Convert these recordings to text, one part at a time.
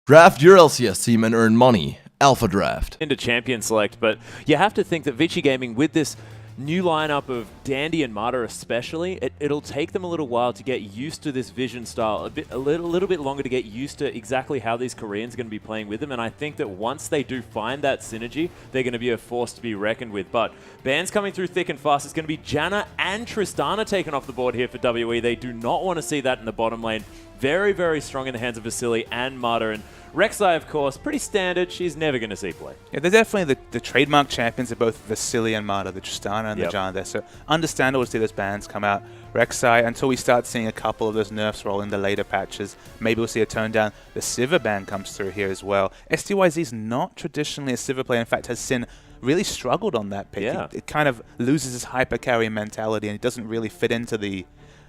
Draft your LCS team and earn money. Alpha Draft. Into Champion Select, but you have to think that Vici Gaming, with this new lineup of Dandy and Mata especially, it'll take them a little while to get used to this vision style, a little bit longer to get used to exactly how these Koreans are going to be playing with them, and I think that once they do find that synergy, they're going to be a force to be reckoned with. But bans coming through thick and fast. It's going to be Janna and Tristana taken off the board here for WE. They do not want to see that in the bottom lane. Very, very strong in the hands of Vasily and Mata, and Rek'Sai, of course, pretty standard. She's never going to see play. Yeah, they're definitely the trademark champions of both Vasily and Mata, the Tristana and the Janna there. So understandable to see those bans come out. Rek'Sai, until we start seeing a couple of those nerfs roll in the later patches, maybe we'll see a turn down. The Sivir ban comes through here as well. STYZ is not traditionally a Sivir player. In fact, has Sin really struggled on that pick. Yeah. It kind of loses his hyper carry mentality, and it doesn't really fit into the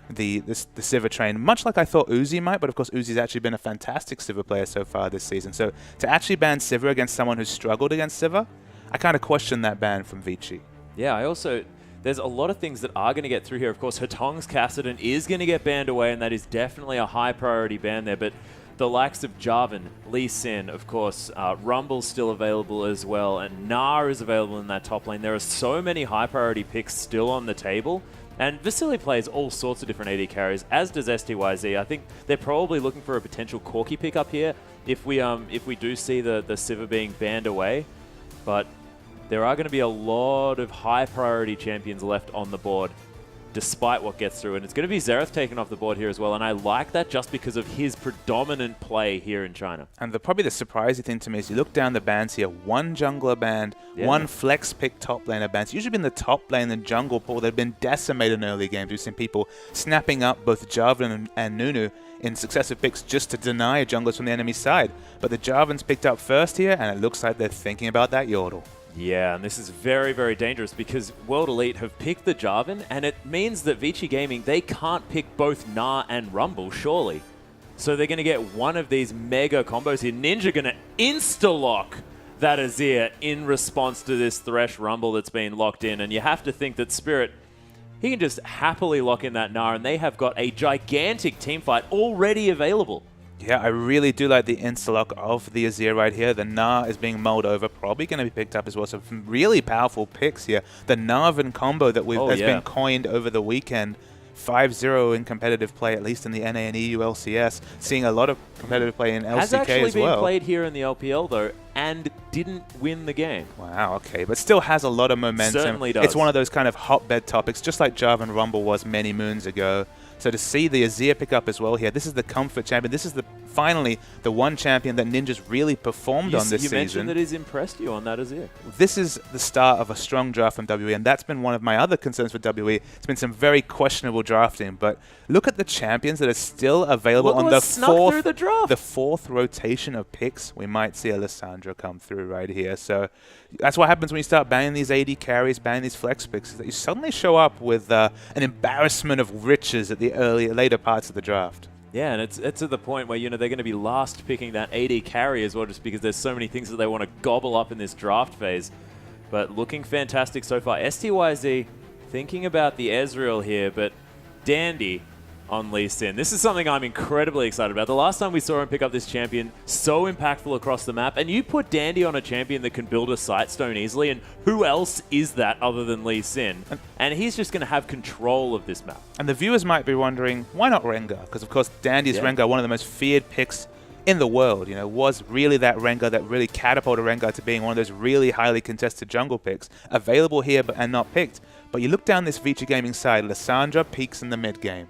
Sivir train, much like I thought Uzi might, but of course Uzi's actually been a fantastic Sivir player so far this season. So to actually ban Sivir against someone who's struggled against Sivir, I kind of question that ban from Vici. Yeah, there's a lot of things that are going to get through here. Of course, Hatong's Kassadin is going to get banned away, and that is definitely a high priority ban there, but the likes of Jarvan, Lee Sin, of course, Rumble's still available as well, and Gnar is available in that top lane. There are so many high priority picks still on the table. And Vasily plays all sorts of different AD carries, as does STYZ. I think they're probably looking for a potential Corki pickup here if we do see the Sivir being banned away. But there are going to be a lot of high priority champions left on the board, despite what gets through. And it's going to be Xerath taken off the board here as well. And I like that just because of his predominant play here in China. And probably the surprising thing to me is you look down the bans here, one jungler banned, one flex pick top laner banned. It's usually been the top lane and jungle pool that have been decimated in early games. We've seen people snapping up both Jarvan and Nunu in successive picks just to deny junglers from the enemy side. But the Jarvan's picked up first here, and it looks like they're thinking about that Yordle. Yeah, and this is very, very dangerous because World Elite have picked the Jarvan, and it means that Vici Gaming, they can't pick both Gnar and Rumble, surely. So they're going to get one of these mega combos here. Ninja going to insta-lock that Azir in response to this Thresh Rumble that's been locked in, and you have to think that Spirit, he can just happily lock in that Gnar, and they have got a gigantic teamfight already available. Yeah, I really do like the insta-lock of the Azir right here. The Gnar is being mulled over, probably going to be picked up as well. So some really powerful picks here. The Narvan combo that has been coined over the weekend. 5-0 in competitive play, at least in the NA and EU LCS. Seeing a lot of competitive play in LCK as well. Has actually been played here in the LPL, though, and didn't win the game. Wow, okay. But still has a lot of momentum. Certainly does. It's one of those kind of hotbed topics, just like Jarvan Rumble was many moons ago. So to see the Azir pick up as well here, this is the comfort champion. This is finally the one champion that Ninja's really performed on this season. You mentioned that he's impressed you on that Azir. This is the start of a strong draft from WE, and that's been one of my other concerns with WE. It's been some very questionable drafting, but look at the champions that are still available on the fourth rotation of picks. We might see Alessandro come through right here. So that's what happens when you start banning these AD carries, banning these flex picks, is that you suddenly show up with an embarrassment of riches at the later parts of the draft. Yeah, and it's at the point where, they're going to be last picking that AD carry as well, just because there's so many things that they want to gobble up in this draft phase. But looking fantastic so far. STYZ thinking about the Ezreal here, but Dandy on Lee Sin. This is something I'm incredibly excited about. The last time we saw him pick up this champion, so impactful across the map, and you put Dandy on a champion that can build a Sightstone easily, and who else is that other than Lee Sin? And he's just going to have control of this map. And the viewers might be wondering, why not Rengar? Because, of course, Dandy's Rengar, one of the most feared picks in the world, was really that Rengar that really catapulted Rengar to being one of those really highly contested jungle picks, available here and not picked. But you look down this Vici Gaming side, Lissandra peaks in the mid game,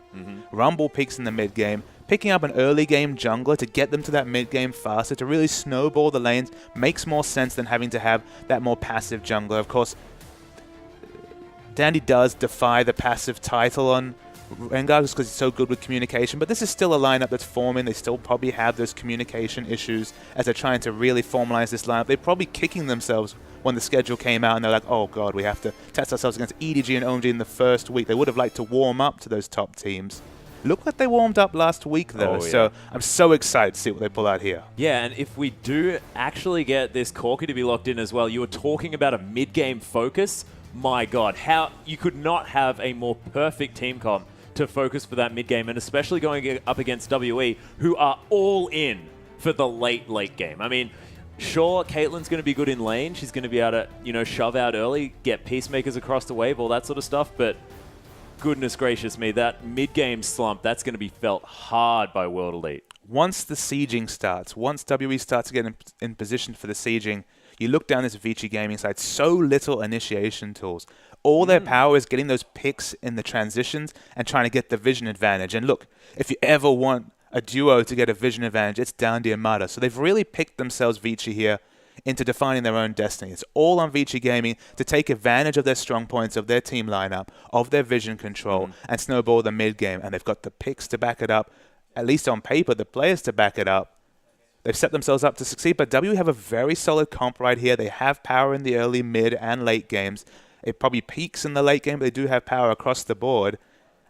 Rumble peaks in the mid game, picking up an early game jungler to get them to that mid game faster, to really snowball the lanes, makes more sense than having to have that more passive jungler. Of course, Dandy does defy the passive title on Rengar just because he's so good with communication, but this is still a lineup that's forming. They still probably have those communication issues as they're trying to really formalize this lineup. They're probably kicking themselves when the schedule came out and they're like, oh god, we have to test ourselves against EDG and OMG in the first week. They would have liked to warm up to those top teams. Look like they warmed up last week though, so I'm so excited to see what they pull out here. Yeah, and if we do actually get this Corki to be locked in as well, you were talking about a mid-game focus. My god, how you could not have a more perfect team comp to focus for that mid-game, and especially going up against WE, who are all in for the late game. I mean, sure, Caitlyn's going to be good in lane. She's going to be able to, you know, shove out early, get peacemakers across the wave, all that sort of stuff. But goodness gracious me, that mid-game slump, that's going to be felt hard by World Elite. Once the sieging starts, once WE starts to get in position for the sieging, you look down this Vici Gaming side, so little initiation tools. All their power is getting those picks in the transitions and trying to get the vision advantage. And look, if you ever want a duo to get a vision advantage, it's Dandy and Mata. So they've really picked themselves, Vici, here into defining their own destiny. It's all on Vici Gaming to take advantage of their strong points, of their team lineup, of their vision control, and snowball the mid game. And they've got the picks to back it up, at least on paper, the players to back it up. They've set themselves up to succeed, but W have a very solid comp right here. They have power in the early, mid, and late games. It probably peaks in the late game, but they do have power across the board.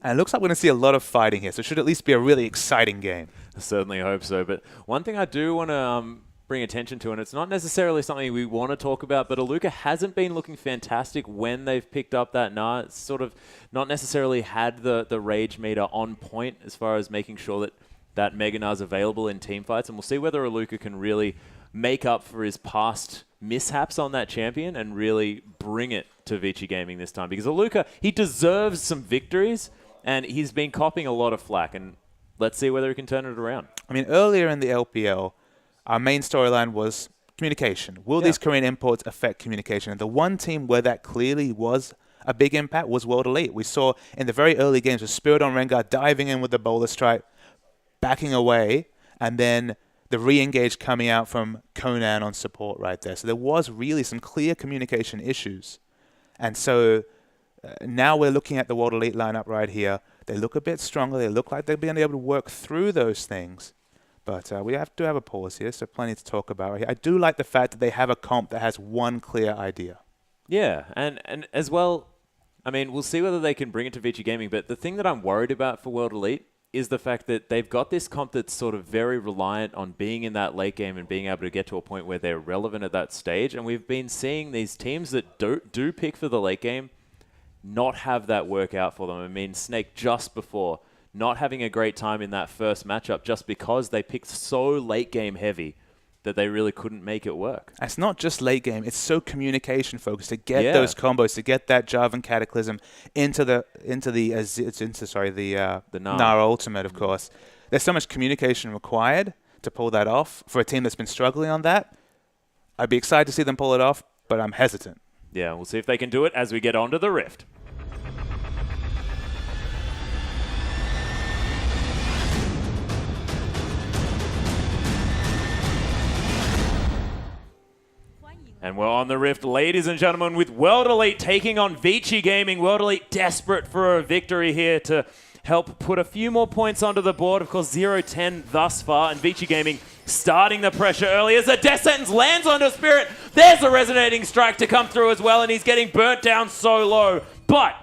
And it looks like we're going to see a lot of fighting here, so it should at least be a really exciting game. I certainly hope so. But one thing I do want to bring attention to, and it's not necessarily something we want to talk about, but Aluka hasn't been looking fantastic when they've picked up that Gnar. It's sort of not necessarily had the rage meter on point as far as making sure that Mega Gnar's available in team fights, and we'll see whether Aluka can really make up for his past mishaps on that champion and really bring it to Vici Gaming this time. Because Aluka, he deserves some victories, and he's been copping a lot of flack, and let's see whether he can turn it around. I mean, earlier in the LPL, our main storyline was communication. Will these Korean imports affect communication? And the one team where that clearly was a big impact was World Elite. We saw in the very early games with Spirit on Rengar diving in with the bowler strike, backing away, and then the re-engage coming out from Conan on support right there. So there was really some clear communication issues. And so now we're looking at the World Elite lineup right here. They look a bit stronger. They look like they're being able to work through those things. But we have to have a pause here, so plenty to talk about right here. I do like the fact that they have a comp that has one clear idea. Yeah, and as well, I mean, we'll see whether they can bring it to Vici Gaming, but the thing that I'm worried about for World Elite is the fact that they've got this comp that's sort of very reliant on being in that late game and being able to get to a point where they're relevant at that stage. And we've been seeing these teams that do pick for the late game not have that work out for them. I mean, Snake just before, not having a great time in that first matchup just because they picked so late game heavy that they really couldn't make it work. It's not just late game. It's so communication focused to get those combos, to get that Jarvan Cataclysm into the Gnar ultimate, of course. There's so much communication required to pull that off. For a team that's been struggling on that, I'd be excited to see them pull it off, but I'm hesitant. Yeah, we'll see if they can do it as we get onto the Rift. And we're on the Rift, ladies and gentlemen, with World Elite taking on Vici Gaming. World Elite desperate for a victory here to help put a few more points onto the board. Of course, 0-10 thus far, and Vici Gaming starting the pressure early as the Death Sentence lands onto Spirit. There's a resonating strike to come through as well, and he's getting burnt down so low, but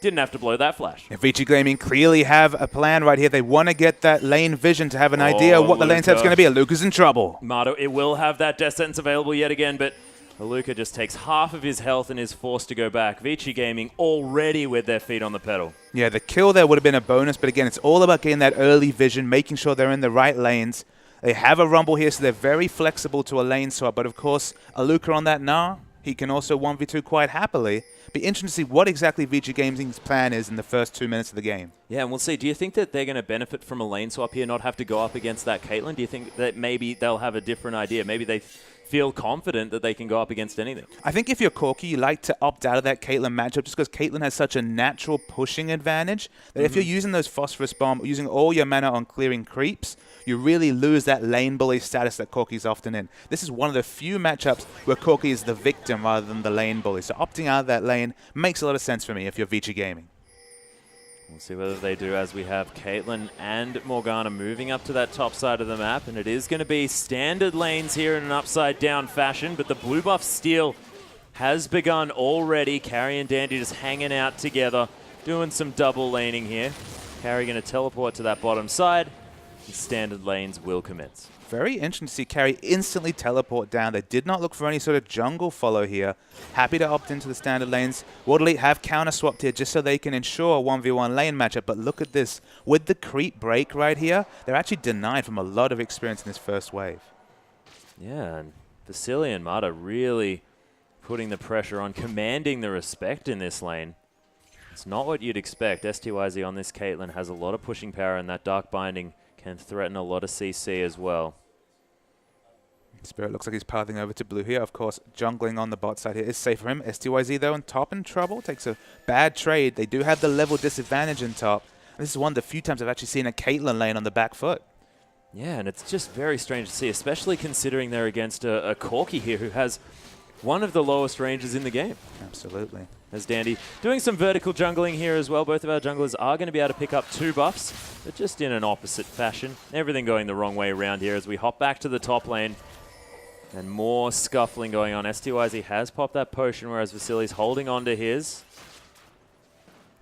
didn't have to blow that flash. Yeah, Vici Gaming clearly have a plan right here. They want to get that lane vision to have an idea of what the lane set's going to be. Aluka's in trouble. Mato, it will have that Death Sentence available yet again, but Aluka just takes half of his health and is forced to go back. Vici Gaming already with their feet on the pedal. Yeah, the kill there would have been a bonus, but again, it's all about getting that early vision, making sure they're in the right lanes. They have a rumble here, so they're very flexible to a lane swap, but of course, Aluka on that Gnar, he can also 1v2 quite happily. Be interesting to see what exactly Vici Gaming's plan is in the first 2 minutes of the game. Yeah, and we'll see. Do you think that they're going to benefit from a lane swap here, not have to go up against that Caitlyn? Do you think that maybe they'll have a different idea? Maybe they feel confident that they can go up against anything? I think if you're Corki, you like to opt out of that Caitlyn matchup just because Caitlyn has such a natural pushing advantage that if you're using those Phosphorus Bomb, using all your mana on clearing creeps, you really lose that lane bully status that Corki's often in. This is one of the few matchups where Corki is the victim rather than the lane bully. So opting out of that lane makes a lot of sense for me if you're Vici Gaming. We'll see whether they do as we have Caitlyn and Morgana moving up to that top side of the map. And it is going to be standard lanes here in an upside-down fashion. But the blue buff steal has begun already. Carry and Dandy just hanging out together, doing some double laning here. Carry going to teleport to that bottom side. And standard lanes will commence. Very interesting to see Carry instantly teleport down. They did not look for any sort of jungle follow here. Happy to opt into the standard lanes. World Elite have counter-swapped here just so they can ensure a 1v1 lane matchup. But look at this. With the creep break right here, they're actually denied from a lot of experience in this first wave. Yeah, and Vici and Mata really putting the pressure on, commanding the respect in this lane. It's not what you'd expect. STYZ on this Caitlyn has a lot of pushing power, and that Dark Binding can threaten a lot of CC as well. Spirit looks like he's pathing over to blue here. Of course, jungling on the bot side here is safe for him. STYZ, though, on top in trouble. Takes a bad trade. They do have the level disadvantage in top. And this is one of the few times I've actually seen a Caitlyn lane on the back foot. Yeah, and it's just very strange to see, especially considering they're against a Corki here who has one of the lowest ranges in the game. Absolutely. As Dandy doing some vertical jungling here as well. Both of our junglers are going to be able to pick up 2 buffs, but just in an opposite fashion. Everything going the wrong way around here as we hop back to the top lane. And more scuffling going on. STYZ has popped that potion, whereas Vici's holding on to his.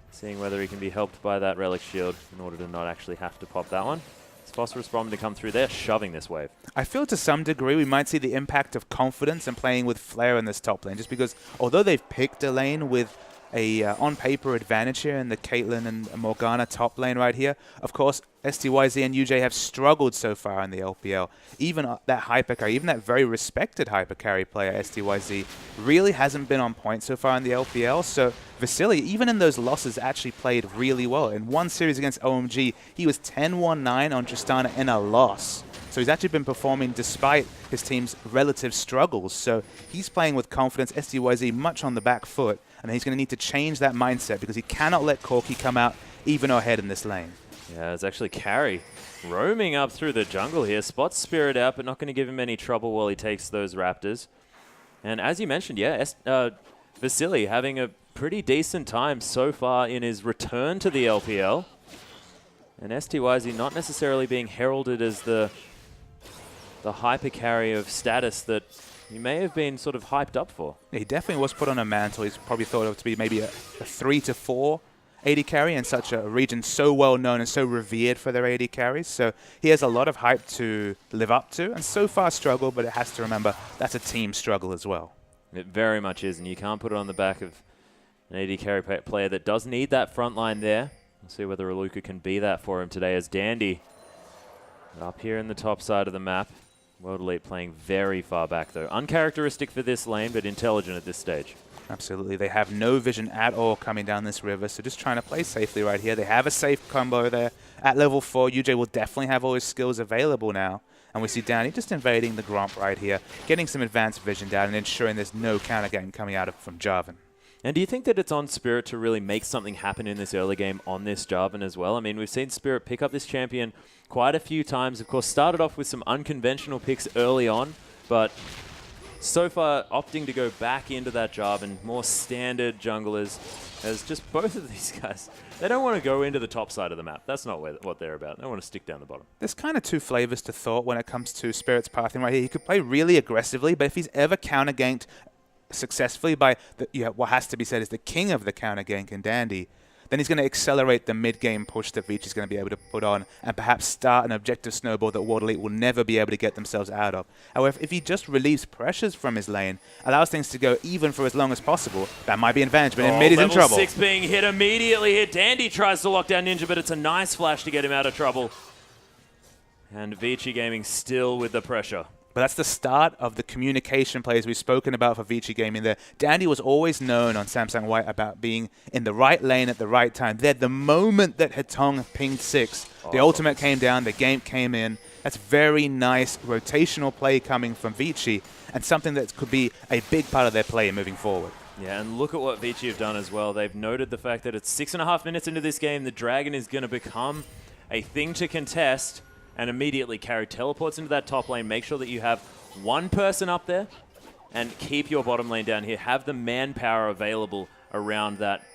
Seeing whether he can be helped by that relic shield in order to not actually have to pop that one. Phosphorus Bomb to come through. They're shoving this wave. I feel to some degree we might see the impact of confidence and playing with Flare in this top lane, just because although they've picked a lane with a on-paper advantage here in the Caitlyn and Morgana top lane right here, of course, STYZ and UJ have struggled so far in the LPL. Even that hypercarry, even that very respected hypercarry player, STYZ, really hasn't been on point so far in the LPL. So Vici, even in those losses, actually played really well. In one series against OMG, he was 10-1-9 on Tristana in a loss. So he's actually been performing despite his team's relative struggles. So he's playing with confidence, STYZ much on the back foot, and he's going to need to change that mindset because he cannot let Corki come out even ahead in this lane. Yeah, it's actually Carry roaming up through the jungle here. Spots Spirit out, but not going to give him any trouble while he takes those Raptors. And as you mentioned, yeah, Vici having a pretty decent time so far in his return to the LPL. And STYZ not necessarily being heralded as the hyper carry of status that he may have been sort of hyped up for. Yeah, he definitely was put on a mantle. He's probably thought of to be maybe a 3 to 4 AD carry in such a region so well known and so revered for their AD carries. So he has a lot of hype to live up to, and so far struggled, but it has to remember that's a team struggle as well. It very much is, and you can't put it on the back of an AD carry player that does need that front line there. We'll see whether Aluka can be that for him today as Dandy up here in the top side of the map. World Elite playing very far back though. Uncharacteristic for this lane, but intelligent at this stage. Absolutely. They have no vision at all coming down this river, so just trying to play safely right here. They have a safe combo there. At level 4, UJ will definitely have all his skills available now. And we see Danny just invading the Gromp right here, getting some advanced vision down and ensuring there's no counter game coming out from Jarvan. And do you think that it's on Spirit to really make something happen in this early game on this Jarvan as well? I mean, we've seen Spirit pick up this champion quite a few times. Of course, started off with some unconventional picks early on, but so far opting to go back into that Jarvan, more standard junglers, as just both of these guys, they don't want to go into the top side of the map. That's not what they're about. They want to stick down the bottom. There's kind of 2 flavors to thought when it comes to Spirit's pathing right here. He could play really aggressively, but if he's ever counter-ganked successfully by what has to be said is the king of the counter gank in Dandy, then he's going to accelerate the mid-game push that Vici's going to be able to put on and perhaps start an objective snowball that World Elite will never be able to get themselves out of. However, if he just relieves pressures from his lane, allows things to go even for as long as possible, that might be an advantage, but in mid he's in trouble. Level 6 being hit immediately here. Dandy tries to lock down Ninja, but it's a nice flash to get him out of trouble. And Vici Gaming still with the pressure. But that's the start of the communication plays we've spoken about for Vici Gaming there. Dandy was always known on Samsung White about being in the right lane at the right time. There, the moment that Hetong pinged 6, the ultimate came down, the game came in. That's very nice rotational play coming from Vici, and something that could be a big part of their play moving forward. Yeah, and look at what Vici have done as well. They've noted the fact that it's 6.5 minutes into this game, the Dragon is going to become a thing to contest, and immediately Carry teleports into that top lane. Make sure that you have one person up there and keep your bottom lane down here. Have the manpower available around that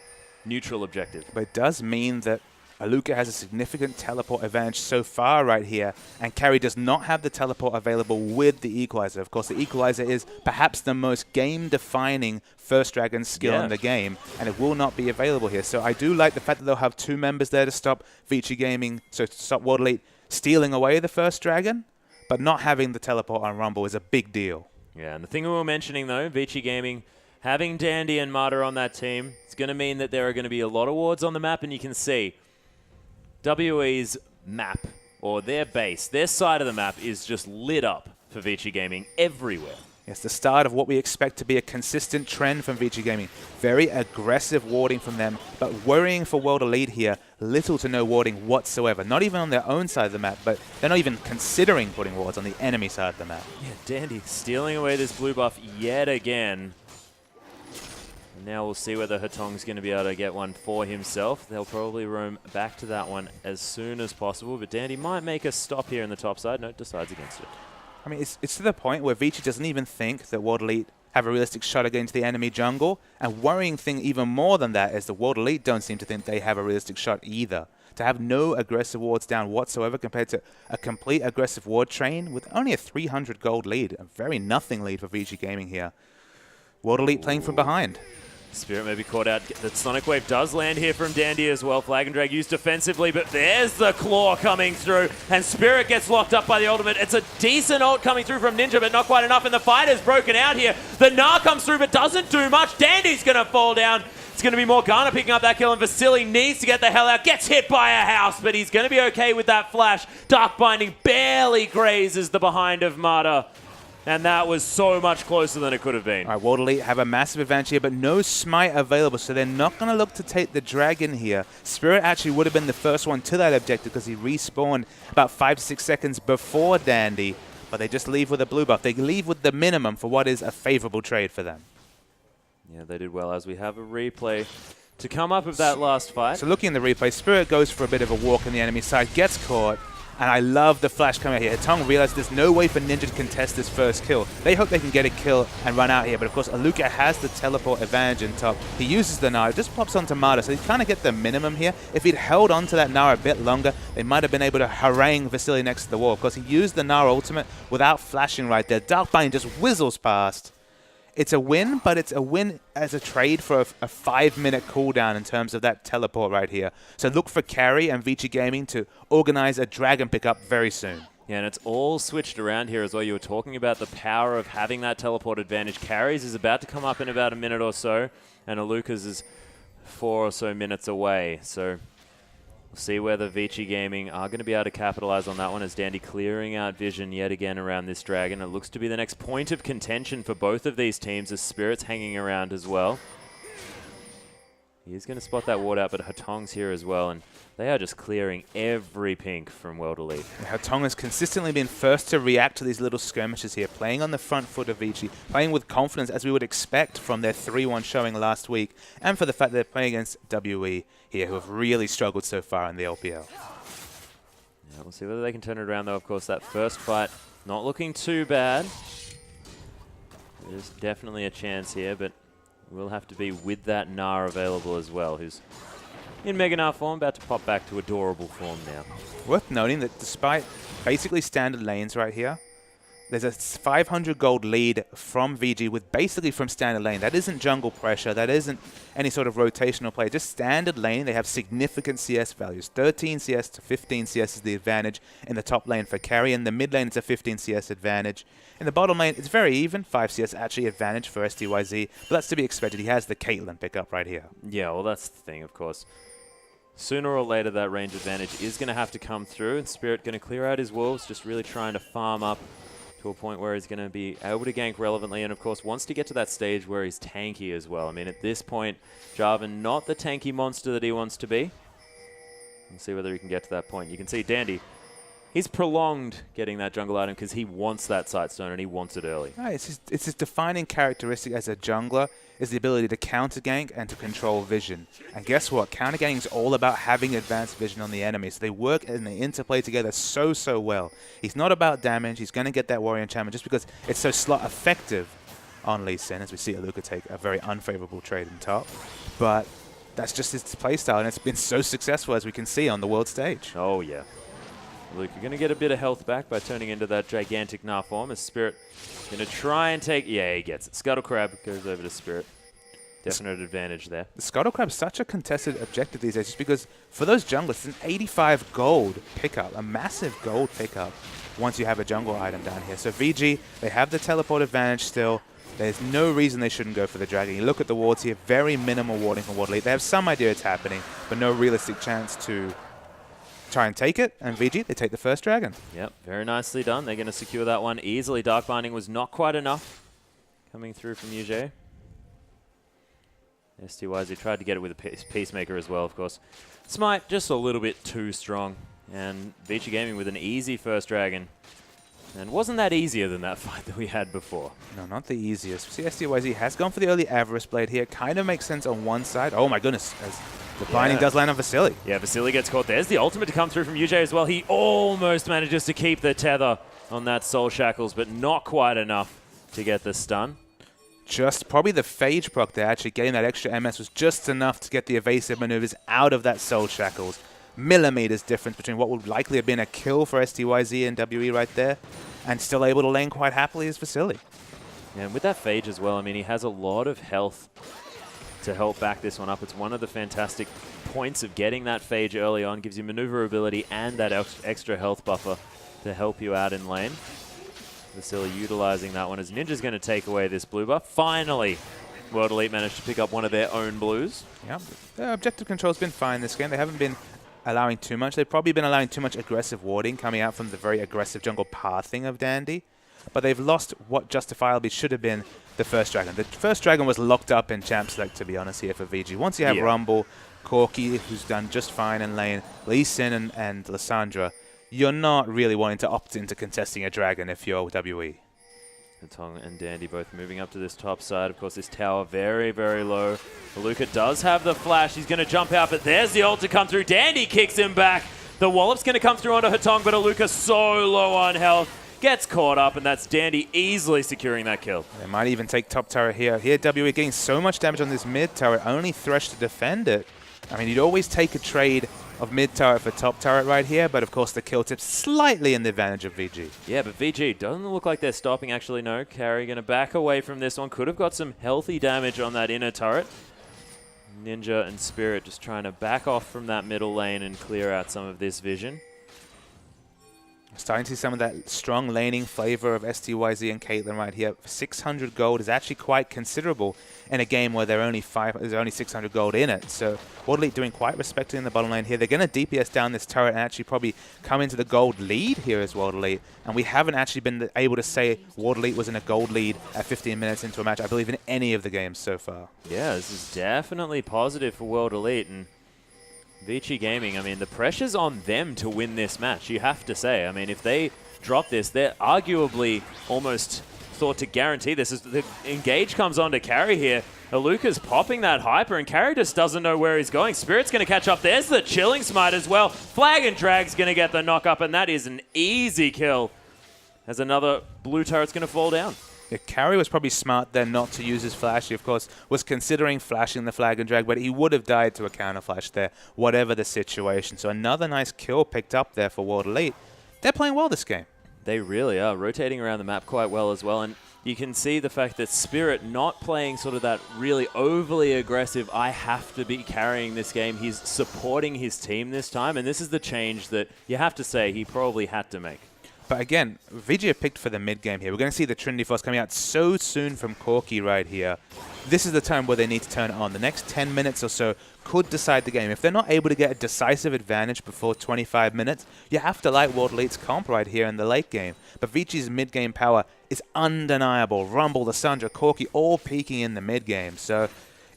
neutral objective. But it does mean that Aluka has a significant teleport advantage so far right here, and Carry does not have the teleport available with the Equalizer. Of course, the Equalizer is perhaps the most game-defining first Dragon skill in the game, and it will not be available here. So I do like the fact that they'll have 2 members there to stop Vici Gaming, so to stop World Elite stealing away the first Dragon. but not having the teleport on Rumble is a big deal. Yeah, and the thing we were mentioning, though, Vici Gaming, having Dandy and Marta on that team, it's going to mean that there are going to be a lot of wards on the map, and you can see WE's map, or their base, their side of the map is just lit up for Vici Gaming everywhere. It's the start of what we expect to be a consistent trend from Vici Gaming. Very aggressive warding from them, but worrying for World Elite here, little to no warding whatsoever. Not even on their own side of the map, but they're not even considering putting wards on the enemy side of the map. Yeah, Dandy stealing away this blue buff yet again. Now we'll see whether Hatong's going to be able to get one for himself. They'll probably roam back to that one as soon as possible, but Dandy might make a stop here in the top side. No, decides against it. I mean, it's to the point where Vici doesn't even think that World Elite have a realistic shot against the enemy jungle. And worrying thing even more than that is the World Elite don't seem to think they have a realistic shot either. To have no aggressive wards down whatsoever compared to a complete aggressive ward train with only a 300 gold lead. A very nothing lead for Vici Gaming here. World Elite playing from behind. Spirit may be caught out. The Sonic Wave does land here from Dandy as well. Flag and Drag used defensively, but there's the Claw coming through, and Spirit gets locked up by the ultimate. It's a decent ult coming through from Ninja, but not quite enough, and the fight is broken out here. The Gnar comes through, but doesn't do much. Dandy's going to fall down. It's going to be Morgana picking up that kill, and Vasily needs to get the hell out. Gets hit by a house, but he's going to be okay with that flash. Dark Binding barely grazes the behind of Marta. And that was so much closer than it could have been. All right, World Elite have a massive advantage here, but no smite available, so they're not going to look to take the dragon here. Spirit actually would have been the first one to that objective because he respawned about 5 to 6 seconds before Dandy, but they just leave with a blue buff. They leave with the minimum for what is a favorable trade for them. Yeah, they did well as we have a replay to come up of that last fight. So looking in the replay, Spirit goes for a bit of a walk on the enemy side, gets caught, and I love the flash coming out here. Hatong realized there's no way for Ninja to contest this first kill. They hope they can get a kill and run out here, but of course Aluka has the teleport advantage in top. He uses the Gnar, just pops onto Marta, so he kind of get the minimum here. If he'd held on to that Gnar a bit longer, they might have been able to harangue Vasily next to the wall. Of course, he used the Gnar ultimate without flashing right there. Dark Binding just whizzles past. It's a win, but it's a win as a trade for a 5-minute cooldown in terms of that teleport right here. So look for Carry and Vici Gaming to organize a dragon pickup very soon. Yeah, and it's all switched around here as well. You were talking about the power of having that teleport advantage. Carries is about to come up in about a minute or so, and Aluka's is 4 or so minutes away. So we'll see whether Vici Gaming are going to be able to capitalize on that one as Dandy clearing out vision yet again around this dragon. It looks to be the next point of contention for both of these teams as Spirit's hanging around as well. He is going to spot that ward out, but Hatong's here as well, and they are just clearing every pink from World Elite. Hatong has consistently been first to react to these little skirmishes here, playing on the front foot of Vici, playing with confidence as we would expect from their 3-1 showing last week, and for the fact they're playing against WE here, who have really struggled so far in the LPL. Yeah, we'll see whether they can turn it around, though. Of course, that first fight not looking too bad. There's definitely a chance here, but we'll have to be with that Gnar available as well, who's in Mega Gnar form, about to pop back to adorable form now. Worth noting that despite basically standard lanes right here, there's a 500 gold lead from VG with basically from standard lane. That isn't jungle pressure. That isn't any sort of rotational play. Just standard lane. They have significant CS values. 13 CS to 15 CS is the advantage in the top lane for carry. In the mid lane, it's a 15 CS advantage. In the bottom lane, it's very even. 5 CS actually advantage for SDYZ. But that's to be expected. He has the Caitlyn pickup right here. Yeah, well, that's the thing, of course. Sooner or later, that range advantage is going to have to come through. And Spirit going to clear out his wolves, just really trying to farm up to a point where he's going to be able to gank relevantly, and of course wants to get to that stage where he's tanky as well. I mean, at this point, Jarvan not the tanky monster that he wants to be. We'll see whether he can get to that point. You can see Dandy, he's prolonged getting that jungle item because he wants that Sightstone and he wants it early. Right, it's his defining characteristic as a jungler is the ability to counter gank and to control vision. And guess what? Counter gank is all about having advanced vision on the enemy. So they work and they interplay together so well. He's not about damage. He's going to get that warrior enchantment just because it's so slot effective on Lee Sin, as we see Aluka take a very unfavorable trade in top. But that's just his playstyle, and it's been so successful as we can see on the world stage. Oh yeah. Luke, you're going to get a bit of health back by turning into that gigantic Gnar form as Spirit going to try and take... Yeah, he gets it. Scuttle Crab goes over to Spirit. Definite advantage there. The Scuttle Crab's such a contested objective these days just because for those junglers, it's an 85 gold pickup, a massive gold pickup once you have a jungle item down here. So VG, they have the teleport advantage still. There's no reason they shouldn't go for the dragon. You look at the wards here, very minimal warding from World Elite. They have some idea it's happening, but no realistic chance to try and take it. And VG, they take the first dragon. Yep, very nicely done. They're going to secure that one easily. Dark Binding was not quite enough coming through from UJ. STYZ tried to get it with a Peacemaker as well, of course. Smite just a little bit too strong. And Vici Gaming with an easy first dragon. And wasn't that easier than that fight that we had before? No, not the easiest. See, STYZ has gone for the early Avarice Blade here. Kind of makes sense on one side. Oh my goodness, as the binding does land on Vasily. Yeah, Vasily gets caught. There's the ultimate to come through from UJ as well. He almost manages to keep the tether on that Soul Shackles, but not quite enough to get the stun. Just probably the Phage proc there, actually getting that extra MS was just enough to get the evasive maneuvers out of that Soul Shackles. Millimeters difference between what would likely have been a kill for STYZ and WE right there, and still able to lane quite happily is Vasily. Yeah, and with that Phage as well, I mean, he has a lot of health to help back this one up. It's one of the fantastic points of getting that Phage early on, gives you maneuverability and that extra health buffer to help you out in lane. Vasily utilizing that one as Ninja's going to take away this blue buff. Finally, World Elite managed to pick up one of their own blues. Yeah, their objective control's been fine this game. They haven't been allowing too much. They've probably been allowing too much aggressive warding coming out from the very aggressive jungle pathing of Dandy. But they've lost what justifiably should have been the first dragon. The first dragon was locked up in Champ Select, to be honest, here for VG. Once you have Rumble, Corki, who's done just fine in lane, Lee Sin and Lissandra, you're not really wanting to opt into contesting a dragon if you're WE. Hetong and Dandy both moving up to this top side. Of course, this tower very, very low. Luca does have the flash. He's going to jump out, but there's the ult to come through. Dandy kicks him back. The wallop's going to come through onto Hetong, but Aluka so low on health. Gets caught up, and that's Dandy easily securing that kill. They might even take top turret here. Here, WE getting so much damage on this mid turret, only Thresh to defend it. I mean, you'd always take a trade of mid turret for top turret right here, but of course the kill tip's slightly in the advantage of VG. Yeah, but VG doesn't look like they're stopping. Actually, no. Carry going to back away from this one. Could have got some healthy damage on that inner turret. Ninja and Spirit just trying to back off from that middle lane and clear out some of this vision. Starting to see some of that strong laning flavor of STYZ and Caitlyn right here. 600 gold is actually quite considerable in a game where there's only 600 gold in it. So World Elite doing quite respectably in the bottom lane here. They're going to DPS down this turret and actually probably come into the gold lead here as World Elite. And we haven't actually been able to say World Elite was in a gold lead at 15 minutes into a match, I believe, in any of the games so far. Yeah, this is definitely positive for World Elite. And Vici Gaming, I mean, the pressure's on them to win this match, you have to say. I mean, if they drop this, they're arguably almost thought to guarantee this. As the engage comes on to Carry here, Aluka's popping that hyper, and Carry just doesn't know where he's going. Spirit's going to catch up. There's the Chilling Smite as well. Flag and Drag's going to get the knock up, and that is an easy kill as another blue turret's going to fall down. Yeah, Carry was probably smart then not to use his flash. He, of course, was considering flashing the flag and drag, but he would have died to a counter flash there, whatever the situation. So another nice kill picked up there for World Elite. They're playing well this game. They really are, rotating around the map quite well as well. And you can see the fact that Spirit not playing sort of that really overly aggressive, I have to be carrying this game. He's supporting his team this time, and this is the change that you have to say he probably had to make. But again, VG have picked for the mid game here. We're going to see the Trinity Force coming out so soon from Corki right here. This is the time where they need to turn it on. The next 10 minutes or so could decide the game. If they're not able to get a decisive advantage before 25 minutes, you have to like World Elite's comp right here in the late game. But VG's mid game power is undeniable. Rumble, Lissandra, Corki all peaking in the mid game. So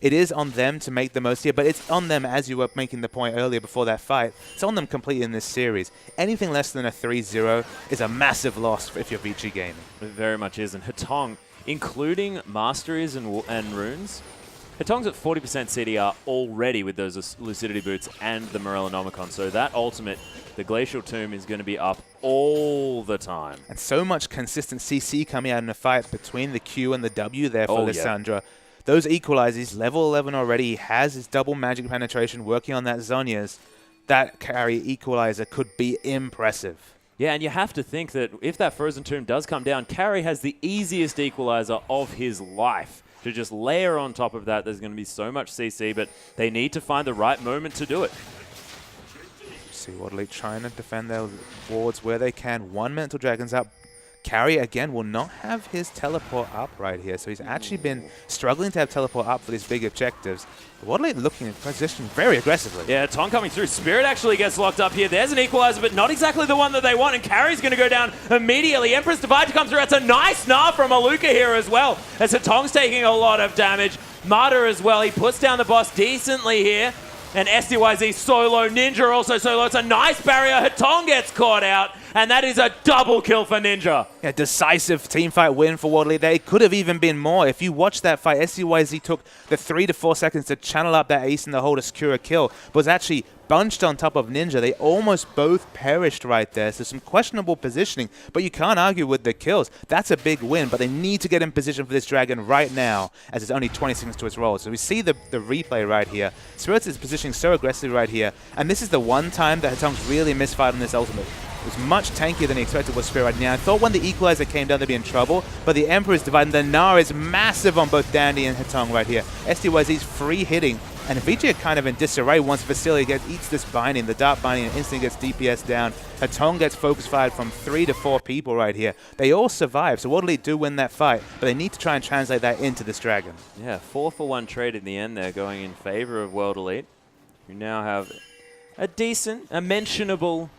it is on them to make the most here, but it's on them, as you were making the point earlier before that fight, it's on them completely in this series. Anything less than a 3-0 is a massive loss if you're Vici Gaming. It very much is. And Hetong, including Masteries and Runes, Hetong's at 40% CDR already with those Lucidity Boots and the Morellonomicon. So that ultimate, the Glacial Tomb, is going to be up all the time. And so much consistent CC coming out in a fight between the Q and the W there for Lissandra. Yeah. Those equalizers, level 11 already. He has his double magic penetration working on that Zhonya's. That carry equalizer could be impressive. Yeah, and you have to think that if that Frozen Tomb does come down, Carry has the easiest equalizer of his life to just layer on top of that. There's going to be so much CC, but they need to find the right moment to do it. See WtrD trying to defend their wards where they can. 1 minute till Dragon's up. Carry, again, will not have his teleport up right here, so he's actually been struggling to have teleport up for these big objectives. WtrD looking in position very aggressively. Yeah, Tong coming through. Spirit actually gets locked up here. There's an equalizer, but not exactly the one that they want, and Carry's going to go down immediately. Empress Divide to come through. That's a nice gnaw from Aluka here as well, as Tong's taking a lot of damage. Marta as well. He puts down the boss decently here. And SDYZ solo, Ninja also solo. It's a nice barrier. Hatong gets caught out, and that is a double kill for Ninja. Yeah, decisive teamfight win for WtrD. They could have even been more. If you watch that fight, SDYZ took the 3 to 4 seconds to channel up that ace in the hole to secure a kill, but was actually bunched on top of Ninja. They almost both perished right there, so some questionable positioning, but you can't argue with the kills. That's a big win, but they need to get in position for this Dragon right now, as it's only 20 seconds to its roll. So we see the replay right here. Spirits is positioning so aggressively right here, and this is the one time that Hatong's really misfired on this ultimate. It was much tankier than he expected with Spirit right now. I thought when the equalizer came down they'd be in trouble, but the Emperor's Divide and the Gnar is massive on both Dandy and Hatong right here. SDYZ's free hitting, and Vici are kind of in disarray once Vasily eats this binding, the Dark Binding, and instantly gets DPS down. Hatong gets focus fired from 3 to 4 people right here. They all survive, so WtrD do win that fight, but they need to try and translate that into this Dragon. Yeah, 4-for-1 trade in the end there, going in favor of WtrD, who now have a decent, a mentionable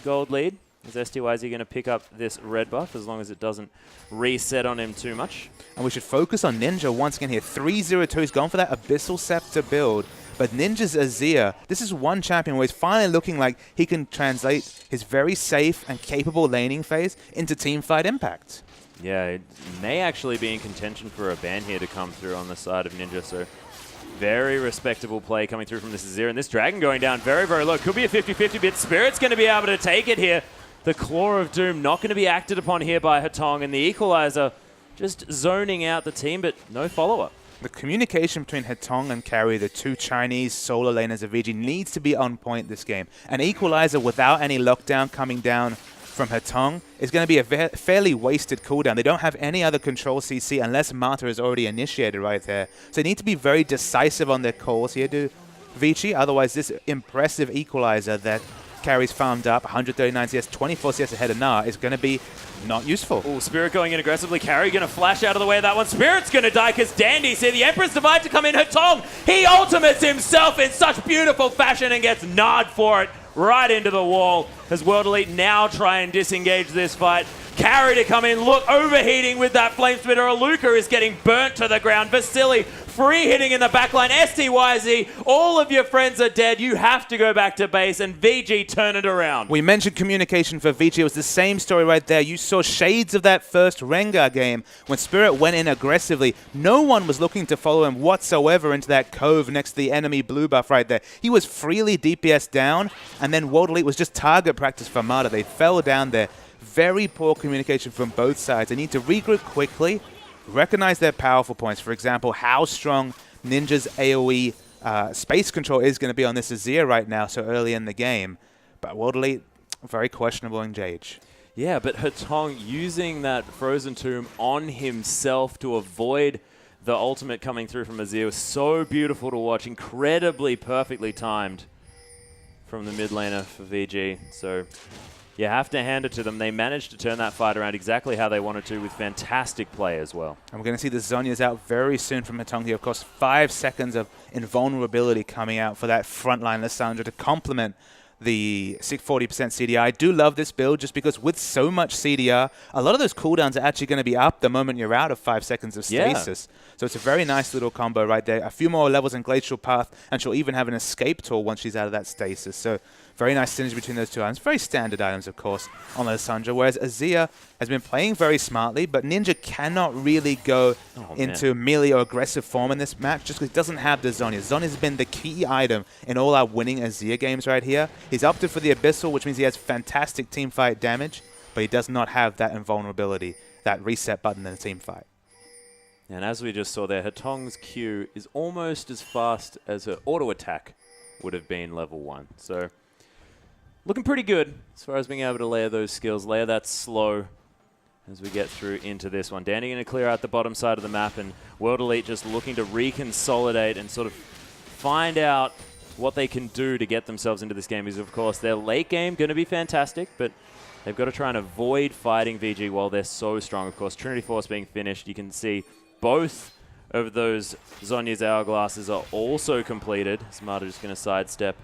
gold lead. Is SDYZ going to pick up this red buff as long as it doesn't reset on him too much? And we should focus on Ninja once again here. 3-0-2, he's gone for that Abyssal Scepter build. But Ninja's Azir, this is one champion where he's finally looking like he can translate his very safe and capable laning phase into teamfight impact. Yeah, it may actually be in contention for a ban here to come through on the side of Ninja, so very respectable play coming through from this Azir. And this Dragon going down very, very low. Could be a 50-50, but Spirit's going to be able to take it here. The Claw of Doom not going to be acted upon here by Hatong, and the Equalizer just zoning out the team, but no follow-up. The communication between Hatong and Carry, the two Chinese solo laners of Vici, needs to be on point this game. An Equalizer without any lockdown coming down from Hatong is going to be a fairly wasted cooldown. They don't have any other control CC unless Marta is already initiated right there. So they need to be very decisive on their calls here to Vici. Otherwise, this impressive Equalizer that Carry's farmed up, 139 CS, 24 CS ahead of Gnar, is going to be not useful. Oh, Spirit going in aggressively. Carry going to flash out of the way of that one. Spirit's going to die because Dandy's here. The Empress Divide to come in. Hatong, he ultimates himself in such beautiful fashion and gets gnawed for it right into the wall as WtrD now try and disengage this fight. Carry to come in, look, overheating with that Flame Spitter. Aluka is getting burnt to the ground. Vasily free hitting in the backline. SDYZ, all of your friends are dead. You have to go back to base, and VG turn it around. We mentioned communication for Vici. It was the same story right there. You saw shades of that first Rengar game when Spirit went in aggressively. No one was looking to follow him whatsoever into that cove next to the enemy blue buff right there. He was freely DPS down, and then WtrD was just target practice for Marta. They fell down there. Very poor communication from both sides. They need to regroup quickly, recognize their powerful points. For example, how strong Ninja's AoE space control is going to be on this Azir right now so early in the game. But WtrD, very questionable engage. Yeah, but Hatong using that Frozen Tomb on himself to avoid the ultimate coming through from Azir was so beautiful to watch. Incredibly perfectly timed from the mid laner for VG. So you have to hand it to them. They managed to turn that fight around exactly how they wanted to with fantastic play as well. And we're going to see the Zhonya's out very soon from Hatong here. Of course, 5 seconds of invulnerability coming out for that frontline Lissandra to complement the 40% CDR. I do love this build just because with so much CDR, a lot of those cooldowns are actually going to be up the moment you're out of 5 seconds of stasis. Yeah. So it's a very nice little combo right there. A few more levels in Glacial Path, and she'll even have an escape tool once she's out of that stasis. So very nice synergy between those two items. Very standard items, of course, on Lissandra, whereas Azir has been playing very smartly, but Ninja cannot really go into melee or aggressive form in this match just because he doesn't have the Zhonya. Zhonya's been the key item in all our winning Azir games right here. He's opted for the Abyssal, which means he has fantastic teamfight damage, but he does not have that invulnerability, that reset button in a teamfight. And as we just saw there, Hatong's Q is almost as fast as her auto attack would have been level 1. So looking pretty good as far as being able to layer those skills, layer that slow as we get through into this one. Dandy going to clear out the bottom side of the map, and World Elite just looking to reconsolidate and sort of find out what they can do to get themselves into this game. Because, of course, their late game going to be fantastic, but they've got to try and avoid fighting VG while they're so strong. Of course, Trinity Force being finished. You can see both of those Zhonya's Hourglasses are also completed. Smarter just going to sidestep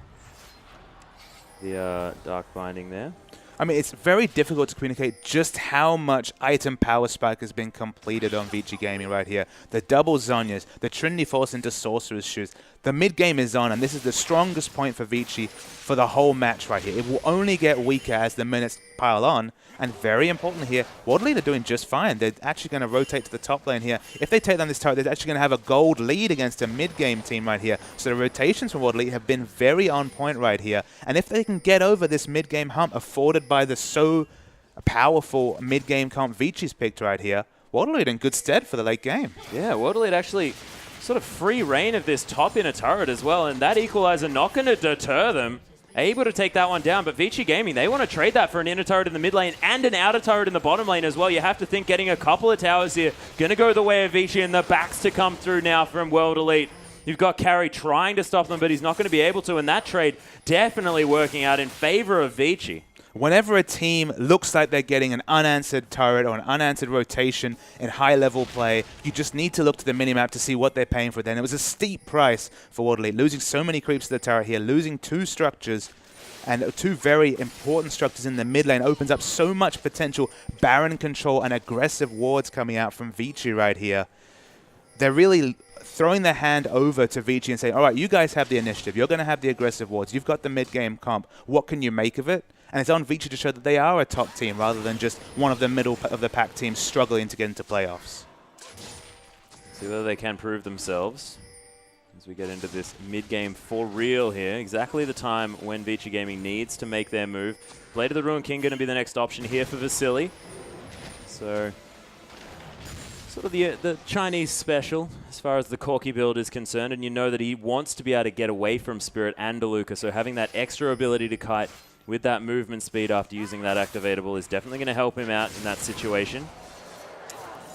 the Dark Binding there. I mean, it's very difficult to communicate just how much item power spike has been completed on Vici Gaming right here. The double Zhonyas, the Trinity Force into Sorcerer's Shoes. The mid game is on, and this is the strongest point for Vici for the whole match right here. It will only get weaker as the minutes pile on. And very important here, World Elite are doing just fine. They're actually going to rotate to the top lane here. If they take down this turret, they're actually going to have a gold lead against a mid-game team right here. So the rotations from World Elite have been very on point right here. And if they can get over this mid-game hump afforded by the so powerful mid-game comp Vici's picked right here, World Elite in good stead for the late game. Yeah, World Elite actually sort of free reign of this top inner turret as well. And that equalizer not going to deter them. Able to take that one down, but Vici Gaming, they want to trade that for an inner turret in the mid lane and an outer turret in the bottom lane as well. You have to think getting a couple of towers here. Going to go the way of Vici, and the backs to come through now from World Elite. You've got Carry trying to stop them, but he's not going to be able to, and that trade definitely working out in favor of Vici. Whenever a team looks like they're getting an unanswered turret or an unanswered rotation in high-level play, you just need to look to the minimap to see what they're paying for then. It was a steep price for World Elite, losing so many creeps to the turret here, losing two structures, and two very important structures in the mid lane opens up so much potential Baron control and aggressive wards coming out from Vici right here. They're really throwing their hand over to Vici and saying, all right, you guys have the initiative. You're going to have the aggressive wards. You've got the mid-game comp. What can you make of it? And it's on Vici to show that they are a top team rather than just one of the middle of the pack teams struggling to get into playoffs. See whether they can prove themselves as we get into this mid-game for real here. Exactly the time when Vici Gaming needs to make their move. Blade of the Ruined King going to be the next option here for Vasily. So sort of the Chinese special as far as the Corki build is concerned, and you know that he wants to be able to get away from Spirit and DeLuca, so having that extra ability to kite with that movement speed after using that activatable is definitely going to help him out in that situation.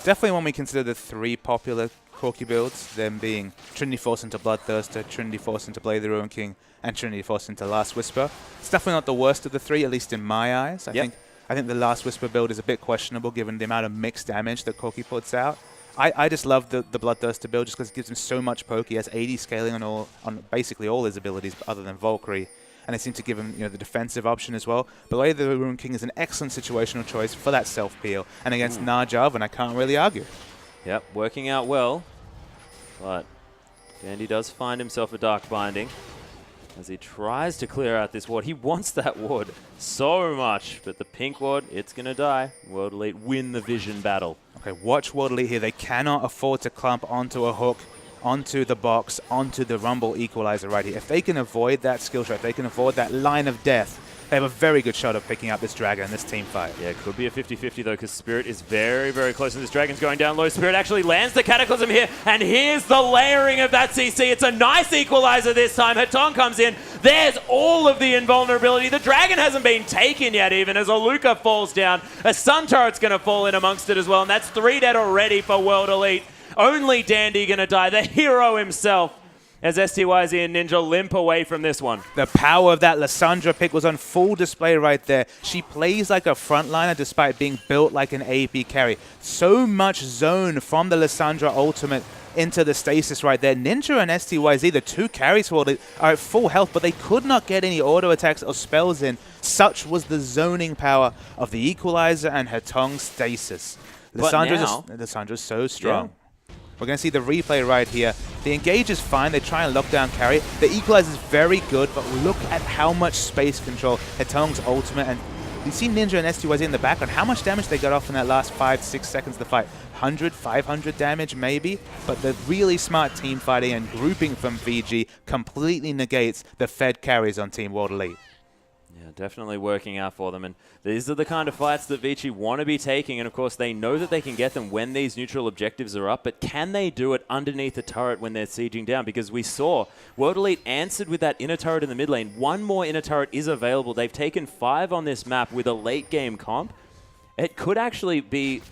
Definitely when we consider the three popular Corki builds, them being Trinity Force into Bloodthirster, Trinity Force into Blade of the Ruined King, and Trinity Force into Last Whisper. It's definitely not the worst of the three, at least in my eyes. I think the Last Whisper build is a bit questionable given the amount of mixed damage that Corki puts out. I just love the Bloodthirster build just because it gives him so much poke. He has 80 scaling on basically all his abilities other than Valkyrie. And it seems to give him the defensive option as well. But Blade of the Ruined King is an excellent situational choice for that self-peel. And against Narjav, I can't really argue. Yep, working out well. But Dandy does find himself a Dark Binding as he tries to clear out this ward. He wants that ward so much, but the pink ward, it's going to die. World Elite win the vision battle. Okay, watch World Elite here. They cannot afford to clump onto a hook, onto the box, onto the Rumble Equalizer right here. If they can avoid that skill shot, if they can avoid that line of death, they have a very good shot of picking up this Dragon in this team fight. Yeah, it could be a 50-50 though, because Spirit is very, very close, and this Dragon's going down low. Spirit actually lands the Cataclysm here, and here's the layering of that CC. It's a nice equalizer this time. Hatong comes in. There's all of the invulnerability. The Dragon hasn't been taken yet even, as Aluka falls down. A Sun Turret's going to fall in amongst it as well, and that's 3 dead already for World Elite. Only Dandy going to die, the hero himself, as STYZ and Ninja limp away from this one. The power of that Lissandra pick was on full display right there. She plays like a frontliner despite being built like an AP carry. So much zone from the Lissandra ultimate into the stasis right there. Ninja and STYZ, the two carries for it, are at full health, but they could not get any auto attacks or spells in. Such was the zoning power of the Equalizer and Hatong's stasis. Lissandra's so strong. Yeah. We're going to see the replay right here. The engage is fine. They try and lock down carry. The equalizer is very good, but look at how much space control Hatong's ultimate. And you see Ninja and STYZ in the background. How much damage they got off in that last 5-6 seconds of the fight? 100, 500 damage maybe? But the really smart team fighting and grouping from VG completely negates the fed carries on Team World Elite. Yeah, definitely working out for them. And these are the kind of fights that Vici want to be taking. And, of course, they know that they can get them when these neutral objectives are up. But can they do it underneath a turret when they're sieging down? Because we saw World Elite answered with that inner turret in the mid lane. One more inner turret is available. They've taken 5 on this map with a late game comp. it could actually be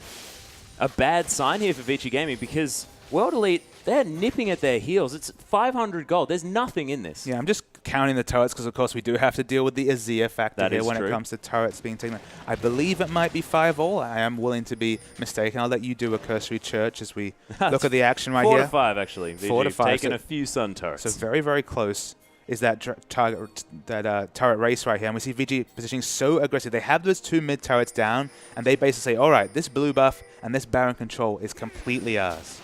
a bad sign here for Vici Gaming because World Elite, they're nipping at their heels. It's 500 gold. There's nothing in this. Yeah, I'm just counting the turrets because, of course, we do have to deal with the Azir factor here when true. it comes to turrets being taken. I believe it might be 5-all. I am willing to be mistaken. I'll let you do a cursory church as we look at the action right 4 here. to 5, actually. 4 to 5. Taking a few Sun turrets. So very, very close is that turret race right here. And we see VG positioning so aggressive. They have those 2 mid turrets down, and they basically say, all right, this blue buff and this Baron control is completely ours.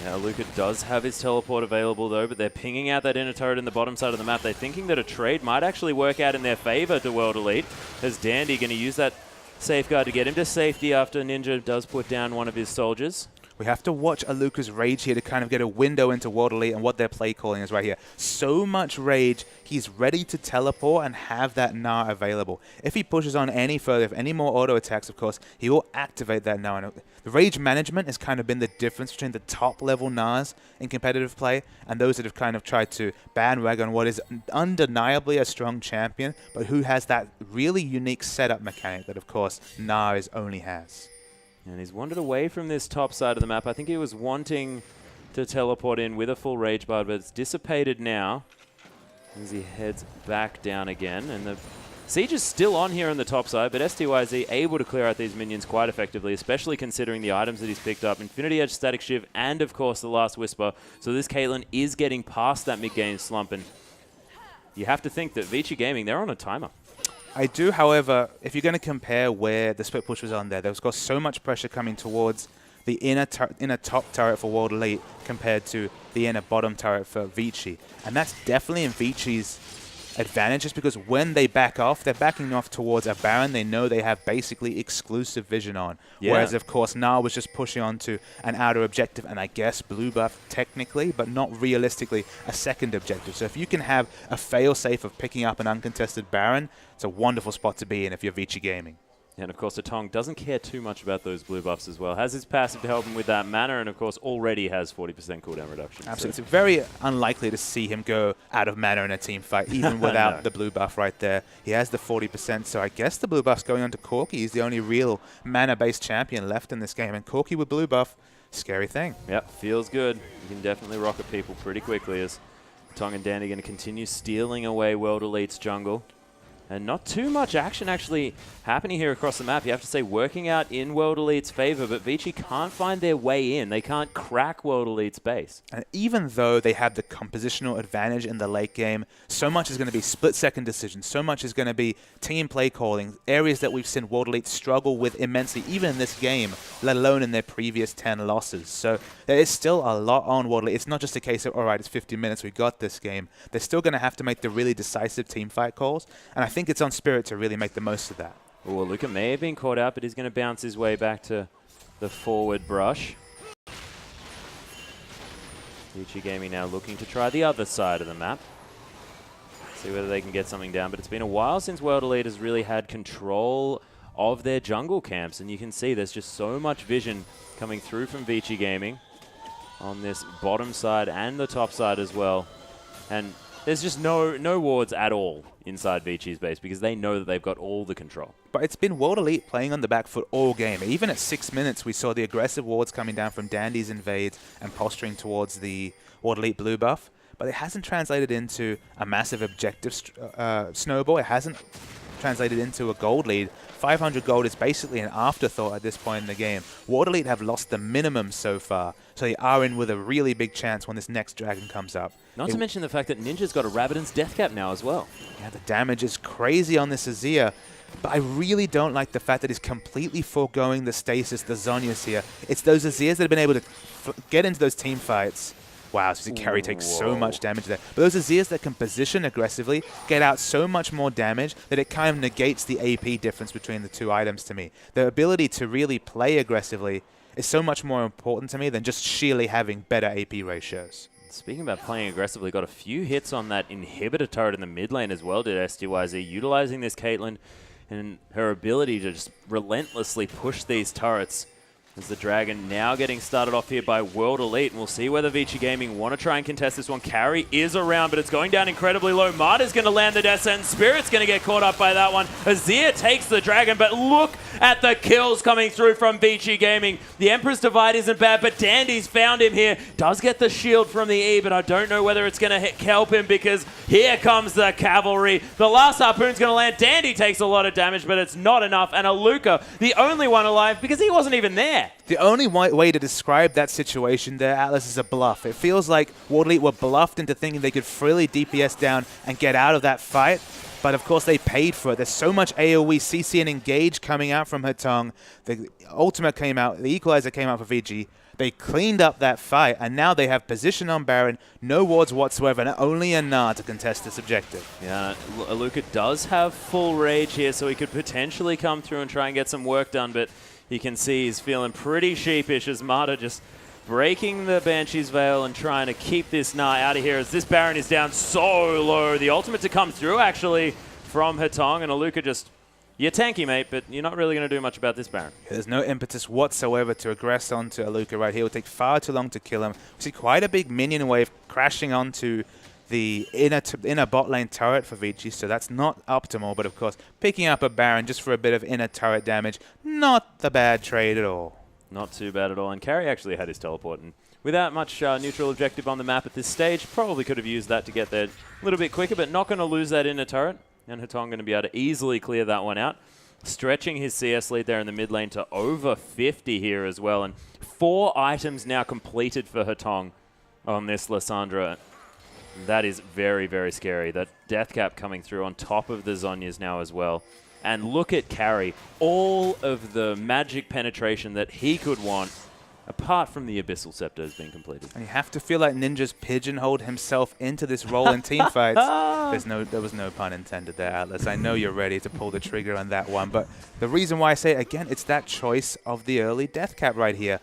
Yeah, Luca does have his teleport available, though, but they're pinging out that inner turret in the bottom side of the map. They're thinking that a trade might actually work out in their favor to World Elite, as Dandy going to use that safeguard to get him to safety after Ninja does put down one of his soldiers. We have to watch Aluka's rage here to kind of get a window into World Elite and what their play calling is right here. So much rage, he's ready to teleport and have that Gnar available. If he pushes on any further, if any more auto attacks, of course, he will activate that Gnar. The rage management has kind of been the difference between the top level Gnars in competitive play and those that have kind of tried to bandwagon what is undeniably a strong champion, but who has that really unique setup mechanic that, of course, Gnar only has. And he's wandered away from this top side of the map. I think he was wanting to teleport in with a full rage bar, but it's dissipated now as he heads back down again. And the siege is still on here on the top side, but STYZ able to clear out these minions quite effectively, especially considering the items that he's picked up. Infinity Edge, Static Shiv, and of course the Last Whisper. So this Caitlyn is getting past that mid-game slump, and you have to think that Vici Gaming, they're on a timer. I do, however, if you're going to compare where the split push was on there was got so much pressure coming towards the inner top turret for World Elite compared to the inner bottom turret for Vici. And that's definitely in Vici's advantage, just because when they back off, they're backing off towards a Baron they know they have basically exclusive vision on. Yeah. Whereas, of course, Gnar was just pushing on to an outer objective, and I guess blue buff technically, but not realistically, a second objective. So if you can have a fail-safe of picking up an uncontested Baron, it's a wonderful spot to be in if you're Vici Gaming. And of course, Atong doesn't care too much about those blue buffs as well. Has his passive to help him with that mana, and of course, already has 40% cooldown reduction. Absolutely. So. It's very unlikely to see him go out of mana in a team fight, even without the blue buff right there. He has the 40%, so I guess the blue buff's going on to Corki. He's the only real mana-based champion left in this game, and Corki with blue buff, scary thing. Yep, feels good. You can definitely rocket people pretty quickly as Atong and Danny are going to continue stealing away World Elite's jungle. And not too much action actually happening here across the map. You have to say working out in World Elite's favor, but Vici can't find their way in. They can't crack World Elite's base. And even though they have the compositional advantage in the late game, so much is going to be split-second decisions. So much is going to be team play calling, areas that we've seen World Elite struggle with immensely, even in this game, let alone in their previous 10 losses. So there is still a lot on World Elite. It's not just a case of, all right, it's 50 minutes, we got this game. They're still going to have to make the really decisive team fight calls, and I think it's on Spirit to really make the most of that. Well, Luca may have been caught out, but he's going to bounce his way back to the forward brush. Vici Gaming now looking to try the other side of the map. See whether they can get something down, but it's been a while since World Elite has really had control of their jungle camps, and you can see there's just so much vision coming through from Vici Gaming on this bottom side and the top side as well. And there's just no wards at all inside Vici's base because they know that they've got all the control. But it's been World Elite playing on the back foot all game. Even at 6 minutes, we saw the aggressive wards coming down from Dandy's invades and posturing towards the World Elite blue buff. But it hasn't translated into a massive objective snowball. It hasn't translated into a gold lead. 500 gold is basically an afterthought at this point in the game. World Elite have lost the minimum so far, so they are in with a really big chance when this next dragon comes up. Not to mention the fact that Ninja's got a Rabbidan's death cap now as well. Yeah, the damage is crazy on this Azir, but I really don't like the fact that he's completely foregoing the stasis, the Zhonya's here. It's those Azirs that have been able to get into those team fights. Wow, so Carry takes so much damage there. But those Azirs that can position aggressively get out so much more damage that it kind of negates the AP difference between the two items to me. The ability to really play aggressively is so much more important to me than just sheerly having better AP ratios. Speaking about playing aggressively, got a few hits on that inhibitor turret in the mid lane as well, did STYZ, utilizing this Caitlyn and her ability to just relentlessly push these turrets As the Dragon now getting started off here by World Elite, and we'll see whether Vici Gaming want to try and contest this one. Carry is around, but it's going down incredibly low. Marta's going to land the Death Sentence. Spirit's going to get caught up by that one. Azir takes the Dragon, but look at the kills coming through from Vici Gaming. The Emperor's Divide isn't bad, but Dandy's found him here. Does get the shield from the E, but I don't know whether it's going to help him because here comes the cavalry. The last harpoon's going to land. Dandy takes a lot of damage, but it's not enough. And Aluka, the only one alive because he wasn't even there. The only way to describe that situation there, Atlas, is a bluff. It feels like World Elite were bluffed into thinking they could freely DPS down and get out of that fight. But of course they paid for it. There's so much AoE, CC, and Engage coming out from Hetong. The ultimate came out, the equalizer came out for VG. They cleaned up that fight, and now they have position on Baron, no wards whatsoever, and only a Gnar to contest this objective. Yeah, Aluka does have full rage here, so he could potentially come through and try and get some work done, but you can see he's feeling pretty sheepish as Marta just breaking the Banshee's Veil and trying to keep this Gnar out of here as this Baron is down so low. The ultimate to come through, actually, from Hetong, and Aluka just... You're tanky, mate, but you're not really going to do much about this Baron. There's no impetus whatsoever to aggress onto Aluka right here. It will take far too long to kill him. We see quite a big minion wave crashing onto the inner bot lane turret for Vici, so that's not optimal. But of course, picking up a Baron just for a bit of inner turret damage, not the bad trade at all. Not too bad at all. And Carry actually had his teleport, and without much neutral objective on the map at this stage, probably could have used that to get there a little bit quicker, but not going to lose that inner turret. And Hetong going to be able to easily clear that one out. Stretching his CS lead there in the mid lane to over 50 here as well. And 4 items now completed for Hetong on this Lissandra. That is very, very scary. That death cap coming through on top of the Zhonya's now as well. And look at Carry. All of the magic penetration that he could want, apart from the Abyssal Scepter, has been completed. And you have to feel like Ninja's pigeonholed himself into this role in team fights. There was no pun intended there, Atlas. I know you're ready to pull the trigger on that one, but the reason why I say it again, it's that choice of the early death cap right here.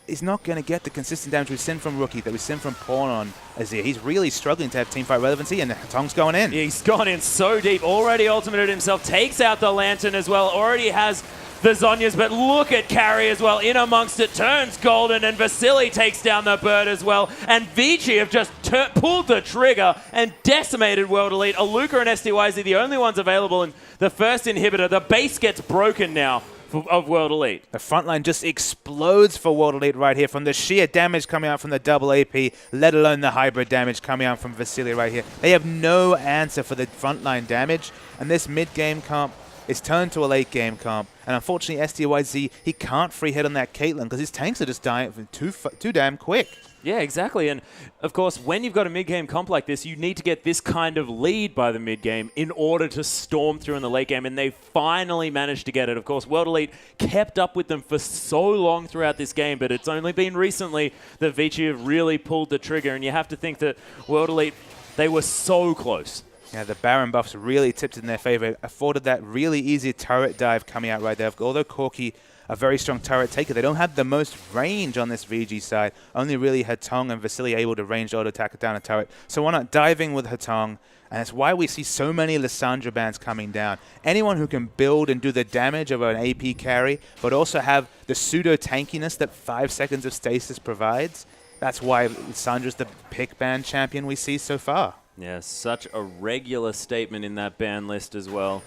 He's not going to get the consistent damage we've seen from Rookie, that we've seen from Pawn on Azir. He's really struggling to have teamfight relevancy, and Hetong's going in. He's gone in so deep, already ultimated himself, takes out the Lantern as well, already has the Zhonya's, but look at Carry as well, in amongst it, turns golden, and Vasily takes down the bird as well, and Vici have just pulled the trigger and decimated World Elite. Aluka and SDYZ the only ones available in the first inhibitor. The base gets broken now of World Elite. The front line just explodes for World Elite right here from the sheer damage coming out from the double AP, let alone the hybrid damage coming out from Vasily right here. They have no answer for the front line damage, and this mid-game comp is turned to a late-game comp. And unfortunately, SDYZ, he can't free hit on that Caitlyn because his tanks are just dying too damn quick. Yeah, exactly. And of course, when you've got a mid-game comp like this, you need to get this kind of lead by the mid-game in order to storm through in the late game. And they finally managed to get it. Of course, World Elite kept up with them for so long throughout this game, but it's only been recently that Vici have really pulled the trigger. And you have to think that World Elite, they were so close. Yeah, the Baron buffs really tipped in their favor. It afforded that really easy turret dive coming out right there. Although Corki, a very strong turret taker, they don't have the most range on this VG side. Only really Hetong and Vasily able to range auto attack down a turret. So why not diving with Hetong? And that's why we see so many Lissandra bans coming down. Anyone who can build and do the damage of an AP carry, but also have the pseudo tankiness that 5 seconds of stasis provides. That's why Lissandra's the pick ban champion we see so far. Yeah, such a regular statement in that ban list as well.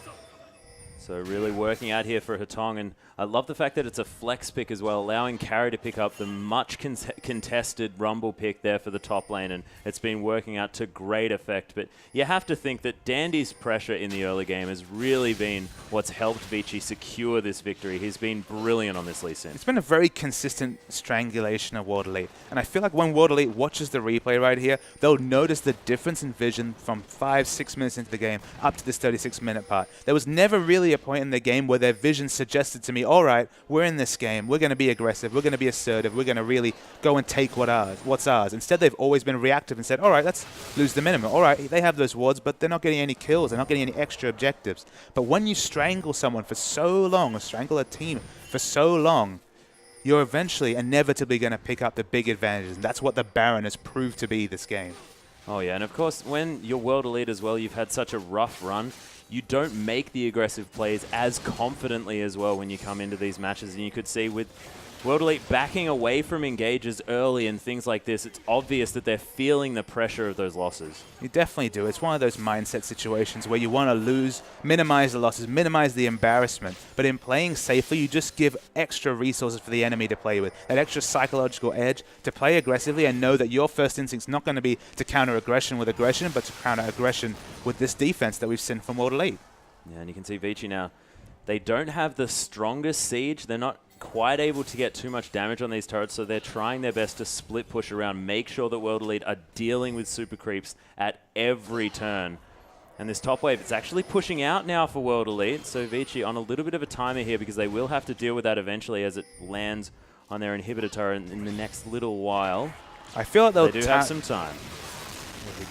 So really working out here for Hetong, and I love the fact that it's a flex pick as well, allowing Carry to pick up the much contested Rumble pick there for the top lane, and it's been working out to great effect. But you have to think that Dandy's pressure in the early game has really been what's helped Vici secure this victory. He's been brilliant on this Lee Sin. It's been a very consistent strangulation of World Elite, and I feel like when World Elite watches the replay right here, they'll notice the difference in vision from 5-6 minutes into the game up to this 36-minute part. There was never really a point in the game where their vision suggested to me, all right, we're in this game, we're going to be aggressive, we're going to be assertive, we're going to really go and take what's ours. Instead, they've always been reactive and said, all right, let's lose the minimum. All right, they have those wards, but they're not getting any kills, they're not getting any extra objectives. But when you strangle someone for so long, or strangle a team for so long, you're eventually, inevitably going to pick up the big advantages. And that's what the Baron has proved to be this game. Oh yeah, and of course, when you're World Elite as well, you've had such a rough run. You don't make the aggressive plays as confidently as well when you come into these matches. And you could see with World Elite backing away from engages early and things like this, it's obvious that they're feeling the pressure of those losses. You definitely do. It's one of those mindset situations where you want to lose, minimize the losses, minimize the embarrassment. But in playing safely, you just give extra resources for the enemy to play with. That extra psychological edge to play aggressively and know that your first instinct's not going to be to counter aggression with aggression, but to counter aggression with this defense that we've seen from World Elite. Yeah, and you can see Vici now. They don't have the strongest siege. They're not quite able to get too much damage on these turrets, so they're trying their best to split push around, make sure that World Elite are dealing with super creeps at every turn. And this top wave, it's actually pushing out now for World Elite, so Vici on a little bit of a timer here because they will have to deal with that eventually as it lands on their inhibitor turret in the next little while. I feel like they do have some time.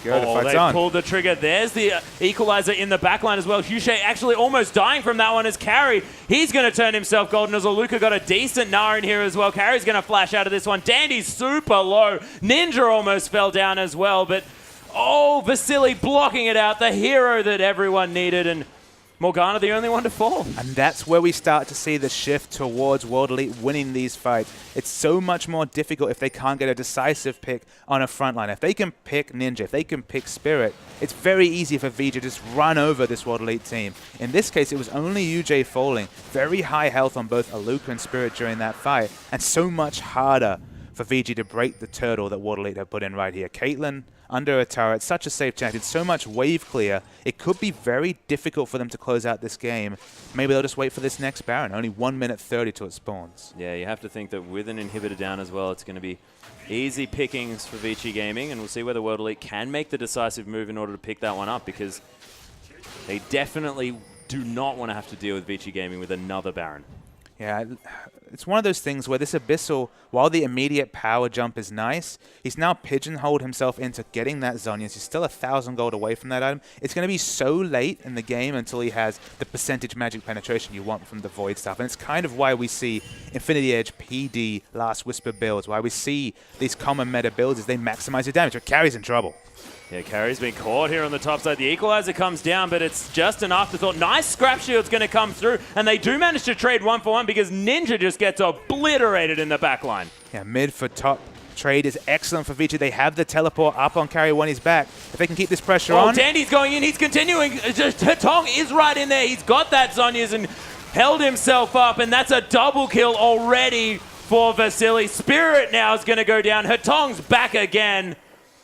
There we go, they pulled the trigger. There's the equalizer in the backline as well. Hushe actually almost dying from that one as Carry. He's going to turn himself golden as Luca got a decent Gnar in here as well. Carry's going to flash out of this one. Dandy's super low. Ninja almost fell down as well, but Vasily blocking it out. The hero that everyone needed, and Morgana the only one to fall. And that's where we start to see the shift towards World Elite winning these fights. It's so much more difficult if they can't get a decisive pick on a frontline. If they can pick Ninja, if they can pick Spirit, it's very easy for Vici to just run over this World Elite team. In this case, it was only UJ falling. Very high health on both Aluka and Spirit during that fight, and so much harder for Vici to break the turtle that World Elite have put in right here. Caitlyn under a turret, such a safe champion, so much wave clear. It could be very difficult for them to close out this game. Maybe they'll just wait for this next Baron. Only 1 minute 30 till it spawns. Yeah, you have to think that with an inhibitor down as well, it's going to be easy pickings for Vici Gaming, and we'll see whether World Elite can make the decisive move in order to pick that one up, because they definitely do not want to have to deal with Vici Gaming with another Baron. Yeah, it's one of those things where this Abyssal, while the immediate power jump is nice, he's now pigeonholed himself into getting that Zhonya's. He's still 1,000 gold away from that item. It's going to be so late in the game until he has the percentage magic penetration you want from the Void stuff. And it's kind of why we see Infinity Edge, PD, Last Whisper builds, why we see these common meta builds is they maximize your damage. But Carry's in trouble. Yeah, Carry's been caught here on the top side. The equalizer comes down, but it's just an afterthought. Nice scrap shield's going to come through, and they do manage to trade 1-for-1 because Ninja just gets obliterated in the backline. Yeah, mid for top trade is excellent for Vici. They have the teleport up on Carry when he's back. If they can keep this pressure on. Dandy's going in. He's continuing. Tong is right in there. He's got that Zhonya's and held himself up, and that's a double kill already for Vasily. Spirit now is going to go down. Hatong's back again.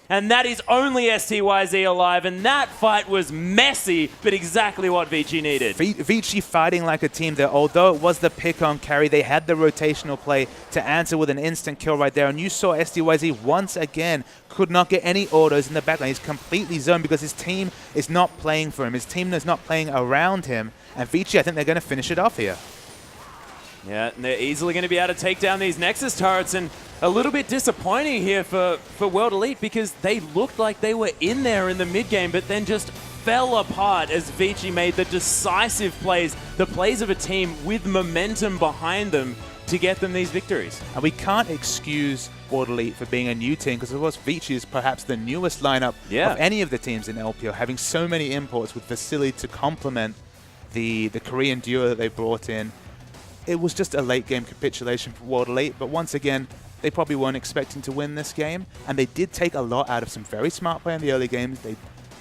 And that is only STYZ alive, and that fight was messy, but exactly what Vici needed. Vici fighting like a team that, although it was the pick on Carry, they had the rotational play to answer with an instant kill right there. And you saw STYZ once again could not get any autos in the backline. He's completely zoned because his team is not playing for him. His team is not playing around him. And Vici, I think they're going to finish it off here. Yeah, and they're easily going to be able to take down these Nexus turrets, and a little bit disappointing here for World Elite because they looked like they were in there in the mid-game, but then just fell apart as Vici made the decisive plays, the plays of a team with momentum behind them to get them these victories. And we can't excuse World Elite for being a new team because, of course, Vici is perhaps the newest lineup of any of the teams in LPL, having so many imports with Vasily to complement the Korean duo that they brought in. It was just a late-game capitulation for World Elite, but once again, they probably weren't expecting to win this game, and they did take a lot out of some very smart play in the early games.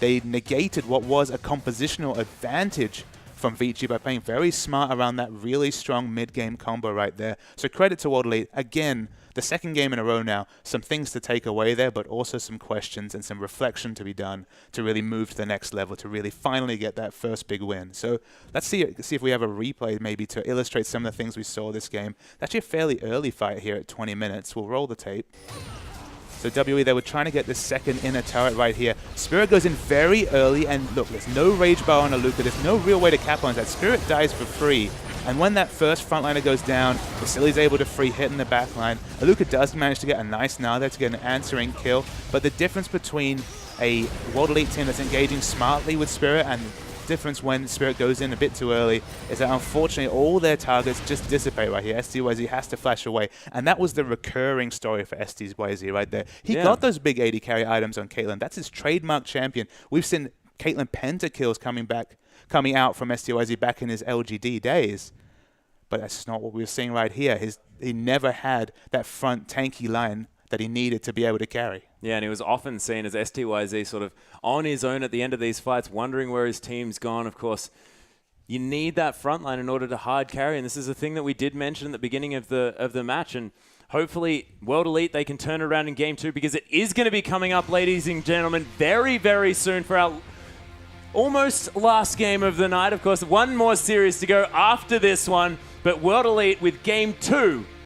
They negated what was a compositional advantage from Vici by playing very smart around that really strong mid-game combo right there. So credit to World Elite. Again, the second game in a row now, some things to take away there, but also some questions and some reflection to be done to really move to the next level, to really finally get that first big win. So let's see if we have a replay maybe to illustrate some of the things we saw this game. It's actually a fairly early fight here at 20 minutes. We'll roll the tape. So WE, they were trying to get this second inner turret right here. Spirit goes in very early, and look, there's no rage bar on Aluka. There's no real way to cap on that. Spirit dies for free. And when that first frontliner goes down, Vasily's able to free hit in the back line. Aluka does manage to get a nice Gnar there to get an answering kill. But the difference between a World Elite team that's engaging smartly with Spirit and difference when Spirit goes in a bit too early is that unfortunately all their targets just dissipate right here. STYZ has to flash away, and that was the recurring story for STYZ right there. He got those big 80 carry items on Caitlyn. That's his trademark champion. We've seen Caitlyn pentakills coming out from STYZ back in his LGD days. but that's not what we're seeing right here. He never had that front tanky line that he needed to be able to carry. Yeah, and he was often seen as STYZ sort of on his own at the end of these fights, wondering where his team's gone. Of course, you need that front line in order to hard carry, and this is a thing that we did mention at the beginning of the match, and hopefully World Elite, they can turn it around in Game 2, because it is going to be coming up, ladies and gentlemen, very, very soon for our almost last game of the night. Of course, one more series to go after this one, but World Elite with Game 2